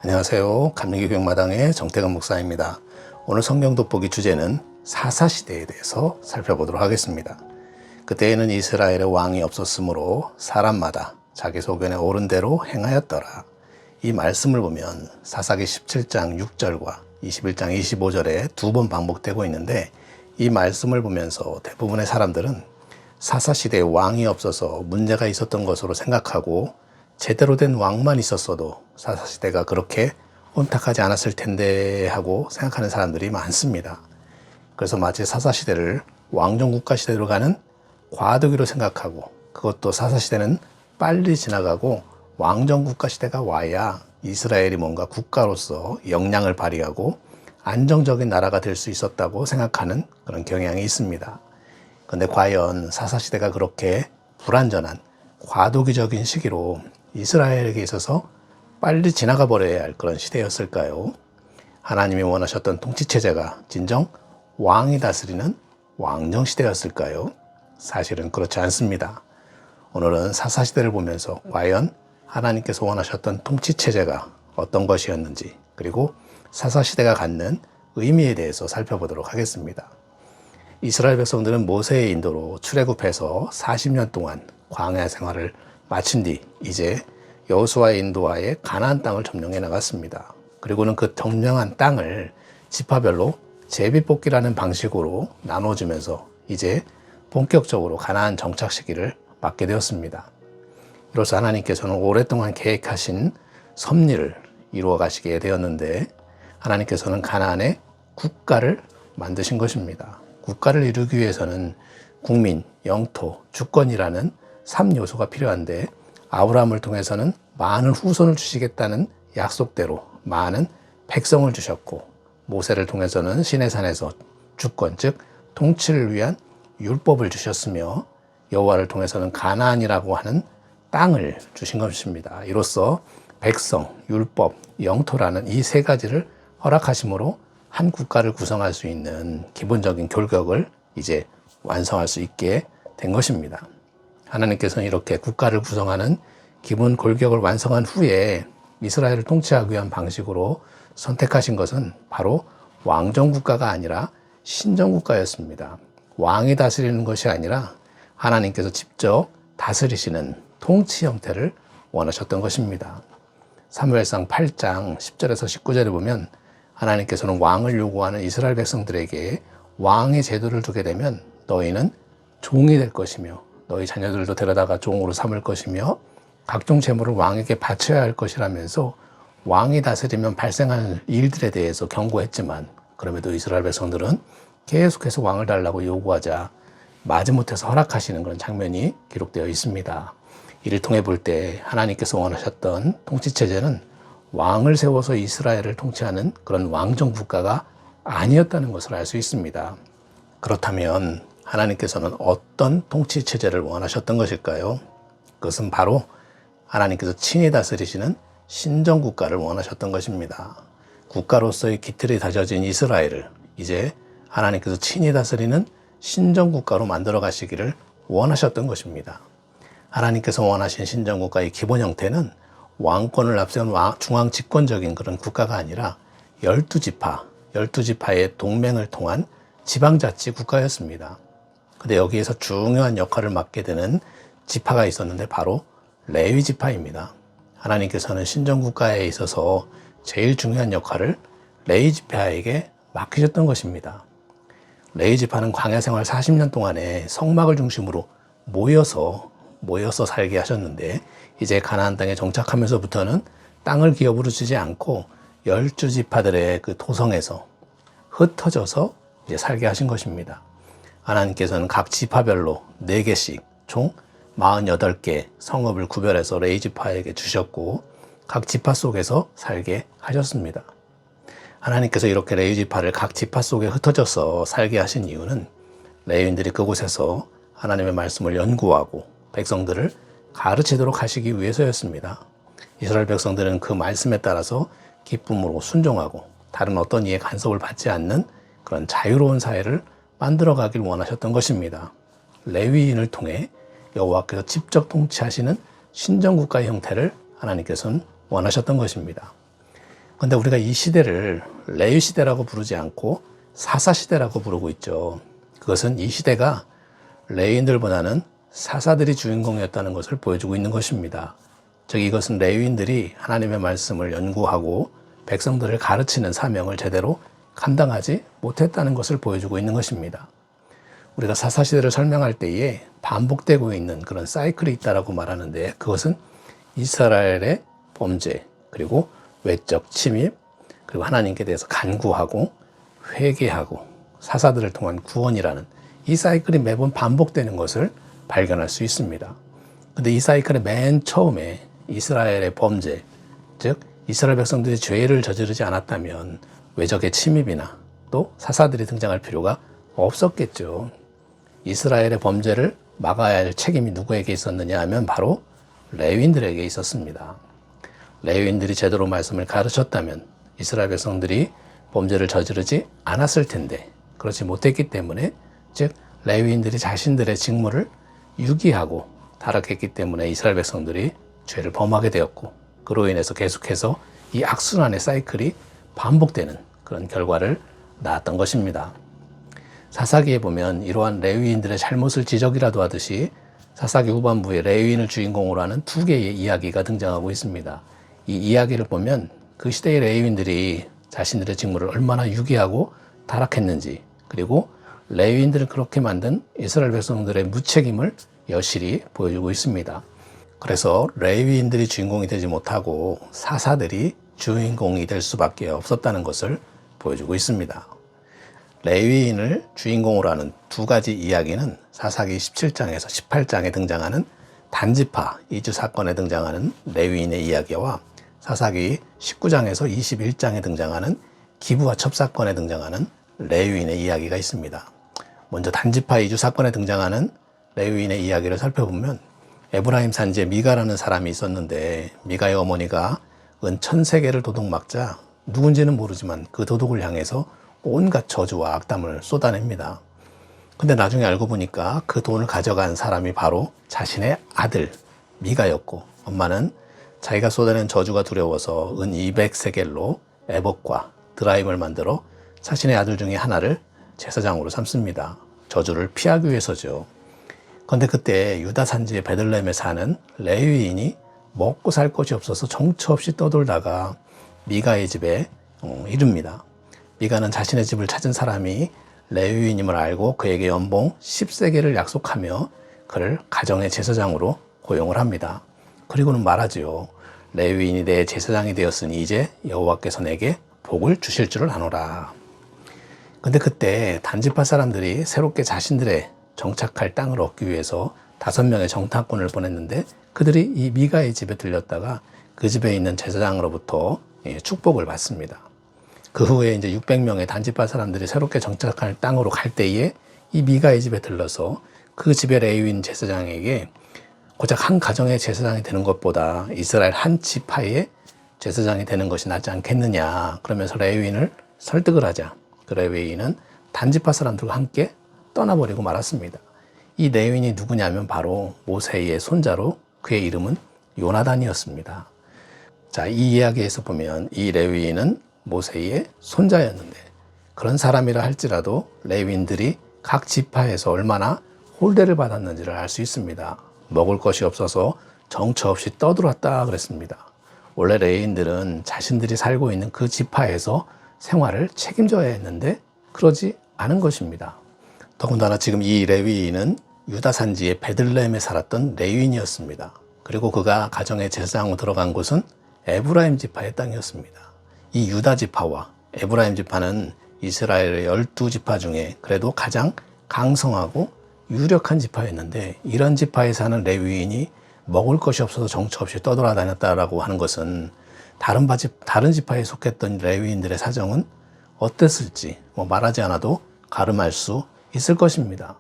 안녕하세요. 감리교육마당의 정태근 목사입니다. 오늘 성경 돋보기 주제는 사사시대에 대해서 살펴보도록 하겠습니다. 그때에는 이스라엘의 왕이 없었으므로 사람마다 자기 소견에 옳은 대로 행하였더라. 이 말씀을 보면 사사기 17장 6절과 21장 25절에 두 번 반복되고 있는데, 이 말씀을 보면서 대부분의 사람들은 사사시대에 왕이 없어서 문제가 있었던 것으로 생각하고, 제대로 된 왕만 있었어도 사사시대가 그렇게 혼탁하지 않았을 텐데 하고 생각하는 사람들이 많습니다. 그래서 마치 사사시대를 왕정국가시대로 가는 과도기로 생각하고, 그것도 사사시대는 빨리 지나가고 왕정국가시대가 와야 이스라엘이 뭔가 국가로서 역량을 발휘하고 안정적인 나라가 될 수 있었다고 생각하는 그런 경향이 있습니다. 그런데 과연 사사시대가 그렇게 불완전한 과도기적인 시기로 이스라엘에게 있어서 빨리 지나가 버려야 할 그런 시대였을까요? 하나님이 원하셨던 통치체제가 진정 왕이 다스리는 왕정시대였을까요? 사실은 그렇지 않습니다. 오늘은 사사시대를 보면서 과연 하나님께서 원하셨던 통치체제가 어떤 것이었는지, 그리고 사사시대가 갖는 의미에 대해서 살펴보도록 하겠습니다. 이스라엘 백성들은 모세의 인도로 출애굽해서 40년 동안 광야 생활을 마친 뒤 이제 여호수아의 인도하에 가나안 땅을 점령해 나갔습니다. 그리고는 그 점령한 땅을 지파별로 제비뽑기라는 방식으로 나눠주면서 이제 본격적으로 가나안 정착 시기를 맞게 되었습니다. 이로써 하나님께서는 오랫동안 계획하신 섭리를 이루어 가시게 되었는데, 하나님께서는 가나안에 국가를 만드신 것입니다. 국가를 이루기 위해서는 국민, 영토, 주권이라는 3요소가 필요한데, 아브라함을 통해서는 많은 후손을 주시겠다는 약속대로 많은 백성을 주셨고, 모세를 통해서는 시내산에서 주권, 즉 통치를 위한 율법을 주셨으며, 여호와를 통해서는 가나안이라고 하는 땅을 주신 것입니다. 이로써 백성, 율법, 영토라는 이 세 가지를 허락하심으로 한 국가를 구성할 수 있는 기본적인 교격을 이제 완성할 수 있게 된 것입니다. 하나님께서는 이렇게 국가를 구성하는 기본 골격을 완성한 후에 이스라엘을 통치하기 위한 방식으로 선택하신 것은 바로 왕정국가가 아니라 신정국가였습니다. 왕이 다스리는 것이 아니라 하나님께서 직접 다스리시는 통치 형태를 원하셨던 것입니다. 사무엘상 8장 10절에서 19절에 보면 하나님께서는 왕을 요구하는 이스라엘 백성들에게 왕의 제도를 두게 되면 너희는 종이 될 것이며 너희 자녀들도 데려다가 종으로 삼을 것이며 각종 재물을 왕에게 바쳐야 할 것이라면서 왕이 다스리면 발생하는 일들에 대해서 경고했지만, 그럼에도 이스라엘 백성들은 계속해서 왕을 달라고 요구하자 마지못해서 허락하시는 그런 장면이 기록되어 있습니다. 이를 통해 볼 때 하나님께서 원하셨던 통치체제는 왕을 세워서 이스라엘을 통치하는 그런 왕정국가가 아니었다는 것을 알 수 있습니다. 그렇다면 하나님께서는 어떤 통치체제를 원하셨던 것일까요? 그것은 바로 하나님께서 친히 다스리시는 신정국가를 원하셨던 것입니다. 국가로서의 기틀이 다져진 이스라엘을 이제 하나님께서 친히 다스리는 신정국가로 만들어 가시기를 원하셨던 것입니다. 하나님께서 원하신 신정국가의 기본 형태는 왕권을 앞세운 중앙 집권적인 그런 국가가 아니라 12지파의 동맹을 통한 지방자치 국가였습니다. 근데 여기에서 중요한 역할을 맡게 되는 지파가 있었는데 바로 레위 지파입니다. 하나님께서는 신정국가에 있어서 제일 중요한 역할을 레위 지파에게 맡기셨던 것입니다. 레위 지파는 광야 생활 40년 동안에 성막을 중심으로 모여서 살게 하셨는데, 이제 가나안 땅에 정착하면서부터는 땅을 기업으로 주지 않고 12지파들의 그 토성에서 흩어져서 이제 살게 하신 것입니다. 하나님께서는 각 지파별로 4개씩 총 48개 성읍을 구별해서 레위 지파에게 주셨고, 각 지파 속에서 살게 하셨습니다. 하나님께서 이렇게 레위 지파를 각 지파 속에 흩어져서 살게 하신 이유는 레위인들이 그곳에서 하나님의 말씀을 연구하고 백성들을 가르치도록 하시기 위해서였습니다. 이스라엘 백성들은 그 말씀에 따라서 기쁨으로 순종하고 다른 어떤 이의 간섭을 받지 않는 그런 자유로운 사회를 만들어가길 원하셨던 것입니다. 레위인을 통해 여호와께서 직접 통치하시는 신정국가의 형태를 하나님께서는 원하셨던 것입니다. 그런데 우리가 이 시대를 레위 시대라고 부르지 않고 사사 시대라고 부르고 있죠. 그것은 이 시대가 레위인들보다는 사사들이 주인공이었다는 것을 보여주고 있는 것입니다. 즉 이것은 레위인들이 하나님의 말씀을 연구하고 백성들을 가르치는 사명을 제대로 감당하지 못했다는 것을 보여주고 있는 것입니다. 우리가 사사시대를 설명할 때에 반복되고 있는 그런 사이클이 있다고 말하는데, 그것은 이스라엘의 범죄, 그리고 외적 침입, 그리고 하나님께 대해서 간구하고 회개하고 사사들을 통한 구원이라는 이 사이클이 매번 반복되는 것을 발견할 수 있습니다. 그런데 이 사이클의 맨 처음에 이스라엘의 범죄, 즉 이스라엘 백성들이 죄를 저지르지 않았다면 외적의 침입이나 또 사사들이 등장할 필요가 없었겠죠. 이스라엘의 범죄를 막아야 할 책임이 누구에게 있었느냐 하면 바로 레위인들에게 있었습니다. 레위인들이 제대로 말씀을 가르쳤다면 이스라엘 백성들이 범죄를 저지르지 않았을 텐데, 그렇지 못했기 때문에, 즉 레위인들이 자신들의 직무를 유기하고 타락했기 때문에 이스라엘 백성들이 죄를 범하게 되었고, 그로 인해서 계속해서 이 악순환의 사이클이 반복되는 그런 결과를 낳았던 것입니다. 사사기에 보면 이러한 레위인들의 잘못을 지적이라도 하듯이 사사기 후반부에 레위인을 주인공으로 하는 두 개의 이야기가 등장하고 있습니다. 이 이야기를 보면 그 시대의 레위인들이 자신들의 직무를 얼마나 유기하고 타락했는지, 그리고 레위인들을 그렇게 만든 이스라엘 백성들의 무책임을 여실히 보여주고 있습니다. 그래서 레위인들이 주인공이 되지 못하고 사사들이 주인공이 될 수밖에 없었다는 것을 보여주고 있습니다. 레위인을 주인공으로 하는 두 가지 이야기는 사사기 17장에서 18장에 등장하는 단지파 이주 사건에 등장하는 레위인의 이야기와 사사기 19장에서 21장에 등장하는 기브와 첩 사건에 등장하는 레위인의 이야기가 있습니다. 먼저 단지파 이주 사건에 등장하는 레위인의 이야기를 살펴보면 에브라임 산지에 미가라는 사람이 있었는데, 미가의 어머니가 은 1,000세겔을 도둑맞자 누군지는 모르지만 그 도둑을 향해서 온갖 저주와 악담을 쏟아냅니다. 근데 나중에 알고 보니까 그 돈을 가져간 사람이 바로 자신의 아들 미가였고, 엄마는 자기가 쏟아낸 저주가 두려워서 은 200세겔로 에봇과 드라임을 만들어 자신의 아들 중에 하나를 제사장으로 삼습니다. 저주를 피하기 위해서죠. 그런데 그때 유다 산지의 베들레헴에 사는 레위인이 먹고 살 것이 없어서 정처 없이 떠돌다가 미가의 집에 이릅니다. 미가는 자신의 집을 찾은 사람이 레위인임을 알고 그에게 연봉 10세겔을 약속하며 그를 가정의 제사장으로 고용을 합니다. 그리고는 말하지요. 레위인이 내 제사장이 되었으니 이제 여호와께서 내게 복을 주실 줄을 아노라. 근데 그때 단지파 사람들이 새롭게 자신들의 정착할 땅을 얻기 위해서 5명의 정탐꾼을 보냈는데, 그들이 이 미가의 집에 들렸다가 그 집에 있는 제사장으로부터 축복을 받습니다. 그 후에 이제 600명의 단지파 사람들이 새롭게 정착할 땅으로 갈 때에 이 미가의 집에 들러서 그 집의 레위인 제사장에게 고작 한 가정의 제사장이 되는 것보다 이스라엘 한 지파의 제사장이 되는 것이 낫지 않겠느냐, 그러면서 레위인을 설득을 하자 그 레위인은 단지파 사람들과 함께 떠나버리고 말았습니다. 이 레위인이 누구냐면 바로 모세의 손자로 그의 이름은 요나단이었습니다. 자, 이 이야기에서 보면 이 레위인은 모세의 손자였는데, 그런 사람이라 할지라도 레위인들이 각 지파에서 얼마나 홀대를 받았는지를 알 수 있습니다. 먹을 것이 없어서 정처 없이 떠들었다 그랬습니다. 원래 레위인들은 자신들이 살고 있는 그 지파에서 생활을 책임져야 했는데 그러지 않은 것입니다. 더군다나 지금 이 레위인은 유다 산지의 베들레헴에 살았던 레위인이었습니다. 그리고 그가 가정의 제사장으로 들어간 곳은 에브라임 지파의 땅이었습니다. 이 유다 지파와 에브라임 지파는 이스라엘의 12지파 중에 그래도 가장 강성하고 유력한 지파였는데, 이런 지파에 사는 레위인이 먹을 것이 없어서 정처 없이 떠돌아다녔다라고 하는 것은 다른 지파에 속했던 레위인들의 사정은 어땠을지 말하지 않아도 가름할 수 있을 것입니다.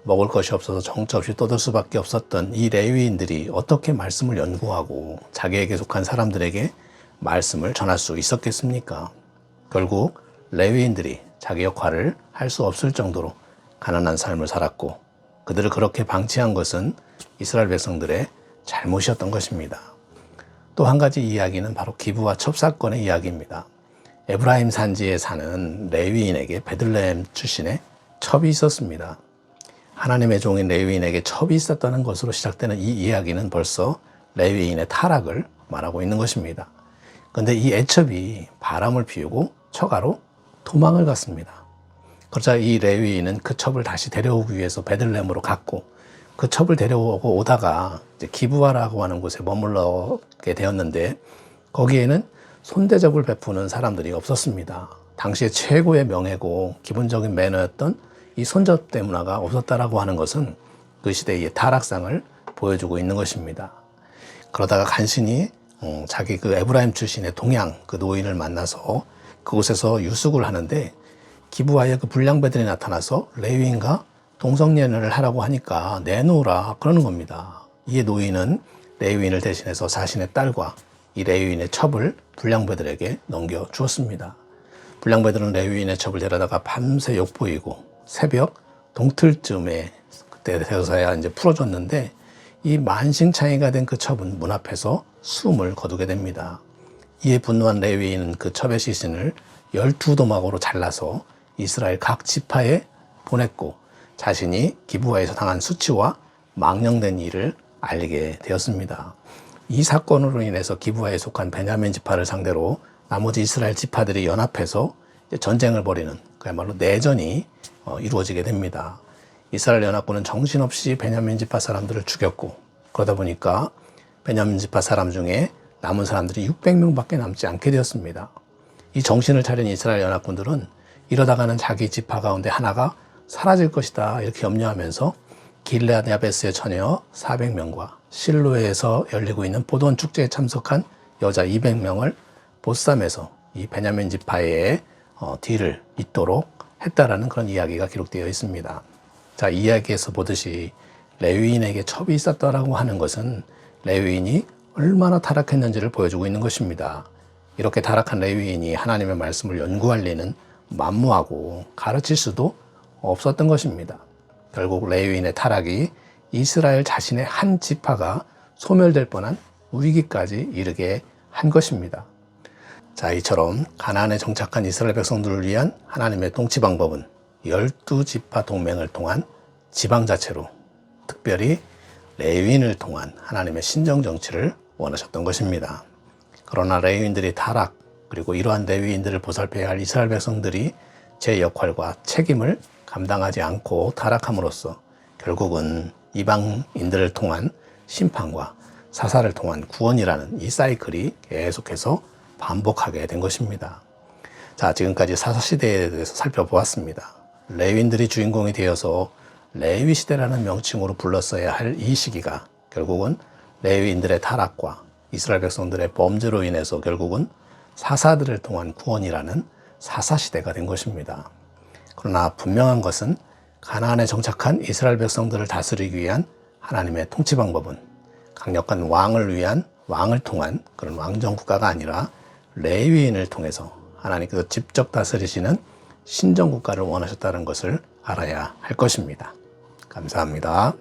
먹을 것이 없어서 정처 없이 떠들 수밖에 없었던 이 레위인들이 어떻게 말씀을 연구하고 자기에게 속한 사람들에게 말씀을 전할 수 있었겠습니까? 결국 레위인들이 자기 역할을 할 수 없을 정도로 가난한 삶을 살았고, 그들을 그렇게 방치한 것은 이스라엘 백성들의 잘못이었던 것입니다. 또 한 가지 이야기는 바로 기브와 첩 사건의 이야기입니다. 에브라임 산지에 사는 레위인에게 베들레헴 출신의 첩이 있었습니다. 하나님의 종인 레위인에게 첩이 있었다는 것으로 시작되는 이 이야기는 벌써 레위인의 타락을 말하고 있는 것입니다. 그런데 이 애첩이 바람을 피우고 처가로 도망을 갔습니다. 그러자 이 레위인은 그 첩을 다시 데려오기 위해서 베들레헴으로 갔고, 그 첩을 데려오고 오다가 이제 기브아라고 하는 곳에 머물러게 되었는데, 거기에는 손대접을 베푸는 사람들이 없었습니다. 당시에 최고의 명예고 기본적인 매너였던 이 손접대 문화가 없었다라고 하는 것은 그 시대의 타락상을 보여주고 있는 것입니다. 그러다가 간신히 자기 그 에브라임 출신의 동양 그 노인을 만나서 그곳에서 유숙을 하는데, 기브아에 그 불량배들이 나타나서 레위인과 동성연애를 하라고 하니까 내놓으라 그러는 겁니다. 이에 노인은 레위인을 대신해서 자신의 딸과 이 레위인의 첩을 불량배들에게 넘겨주었습니다. 불량배들은 레위인의 첩을 데려다가 밤새 욕보이고 새벽 동틀쯤에 그때 되어서야 이제 풀어줬는데, 이 만신창이가 된 그 첩은 문 앞에서 숨을 거두게 됩니다. 이에 분노한 레위인은 그 첩의 시신을 12도막으로 잘라서 이스라엘 각 지파에 보냈고, 자신이 기브아에서 당한 수치와 망령된 일을 알리게 되었습니다. 이 사건으로 인해서 기브아에 속한 베냐민 지파를 상대로 나머지 이스라엘 지파들이 연합해서 전쟁을 벌이는 그야말로 내전이 이루어지게 됩니다. 이스라엘 연합군은 정신없이 베냐민 지파 사람들을 죽였고, 그러다 보니까 베냐민 지파 사람 중에 남은 사람들이 600명밖에 남지 않게 되었습니다. 이 정신을 차린 이스라엘 연합군들은 이러다가는 자기 지파 가운데 하나가 사라질 것이다 이렇게 염려하면서 길르앗 야베스의 처녀 400명과 실로에서 열리고 있는 보돈 축제에 참석한 여자 200명을 보쌈에서 이 베냐민 지파의 뒤를 잇도록 했다라는 그런 이야기가 기록되어 있습니다. 자, 이 이야기에서 보듯이 레위인에게 첩이 있었다라고 하는 것은 레위인이 얼마나 타락했는지를 보여주고 있는 것입니다. 이렇게 타락한 레위인이 하나님의 말씀을 연구할 리는 만무하고 가르칠 수도 없었던 것입니다. 결국 레위인의 타락이 이스라엘 자신의 한 지파가 소멸될 뻔한 위기까지 이르게 한 것입니다. 자, 이처럼 가나안에 정착한 이스라엘 백성들을 위한 하나님의 통치 방법은 12지파 동맹을 통한 지방 자체로, 특별히 레위인을 통한 하나님의 신정 정치를 원하셨던 것입니다. 그러나 레위인들이 타락, 그리고 이러한 레위인들을 보살펴야 할 이스라엘 백성들이 제 역할과 책임을 감당하지 않고 타락함으로써 결국은 이방인들을 통한 심판과 사사를 통한 구원이라는 이 사이클이 계속해서 반복하게 된 것입니다. 자, 지금까지 사사시대에 대해서 살펴보았습니다. 레위인들이 주인공이 되어서 레위시대라는 명칭으로 불렀어야 할 이 시기가 결국은 레위인들의 타락과 이스라엘 백성들의 범죄로 인해서 결국은 사사들을 통한 구원이라는 사사시대가 된 것입니다. 그러나 분명한 것은 가나안에 정착한 이스라엘 백성들을 다스리기 위한 하나님의 통치 방법은 강력한 왕을 위한 왕을 통한 그런 왕정국가가 아니라 레위인을 통해서 하나님께서 직접 다스리시는 신정국가를 원하셨다는 것을 알아야 할 것입니다. 감사합니다.